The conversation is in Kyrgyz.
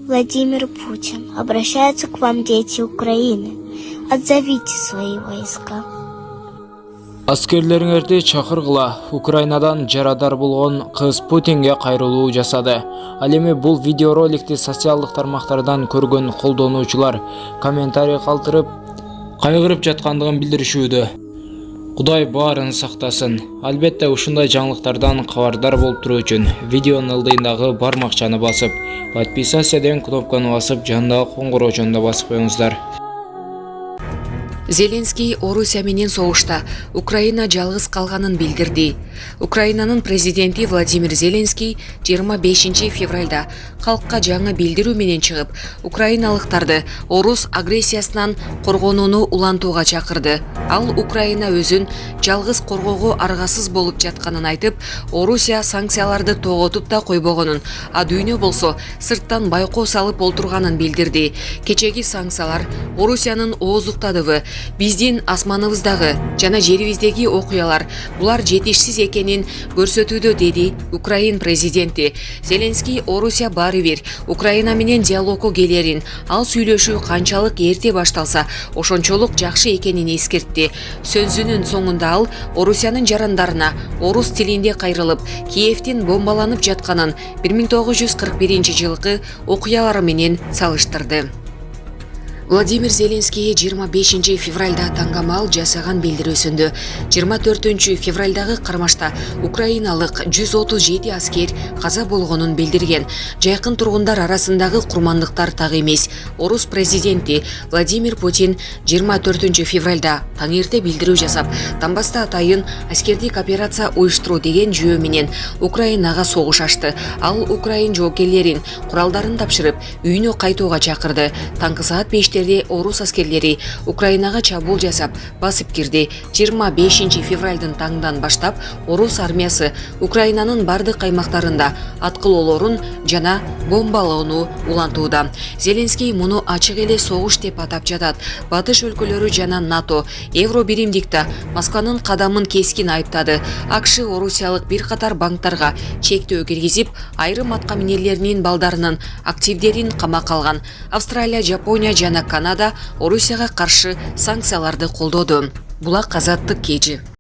Владимир Путин, обращаются к вам дети Украины. Отзовите свои войска. Аскерлеріңерді чакыргыла. Украинадан жарадар болгон кыз Путинге кайрылуу жасады. Ал эми бул видеороликти социалдык тармактардан көргөн колдонуучулар комментарий калтырып, кайгырып жаткандыгын билдиришүүдө. Кудай баарын сактасын. Албетте ушундай жаңылыктардан кабардар болуп туруу үчүн видеонун ылдыйындагы бармакчаны басып, подписаться деген кнопканы басып, жандагы коңгуроочону да басып коюңуздар. Зеленский Орусия менен согушта Украина жалгыз калганын билдирди. Украинанын президенти Владимир Зеленский 25 февралда калкка жаңы билдирүү менен чыгып, украиналыктарды орус агрессиясынан коргонууну улантууга чакырды. Ал Украина өзүн жалгыз коргоого аргасыз болуп жатканын айтып, Орусия санкцияларды тоготуп да койбогонун, а дүйнө болсо сырттан байкоо салып олтурганын билдирди. Кечеги санкциялар Орусиянын ооздуктадыбы, биздин асманыбыздагы жана жерибиздеги окуялар булар жетишсиз экенин көрсөтүүдө, деди Украин президенти. Зеленский Орусия баары бир Украина менен диалогко келерин, ал сүйлөшүү канчалык эрте башталса, ошончолук жакшы экенин эскертти. Сөзүнүн соңунда ал Орусиянын жарандарына орус тилинде кайрылып, Киевдин бомбаланып жатканын 1941-жылкы окуялары менен салыштырды. Владимир Зеленский 25 февралда таңгамал жасаган билдирүүсүндө 24 февралдагы кармашта украиналык 137 аскер каза болгонун билдирген. Жайкын тургундар арасындагы курмандыктар так эмес. Орус президенти Владимир Путин 24 февралда таңерте билдирүү жасап, Донбасста атайын аскердик операция уюштуруу деген жөө менен Украинага согуш ачты. Ал Украин жоокерлерин куралдарын тапшырып, үйүнө кайтууга чакырды. Таңкы саат 5 орус аскерлери Украинага чабуул жасап, басып кирди. 25 февралдын таңдан баштап орус армиясы Украинанын бардык аймактарында аткылоолорун жана бомбалоону улантууда. Зеленский муну ачык эле согуш деп атап жатат. Батыш өлкөлөрү жана НАТО, Евро биримдикте Москванын кадамын кескин айыптады. АКШ орусиялык бир катар банктарга чектөө киргизип, айрым атка минерлеринин балдарынын активдерин камакка алган. Австралия, Жапония жана Канада Орусияга каршы санкцияларды колдоду. Булак Азаттык кежи.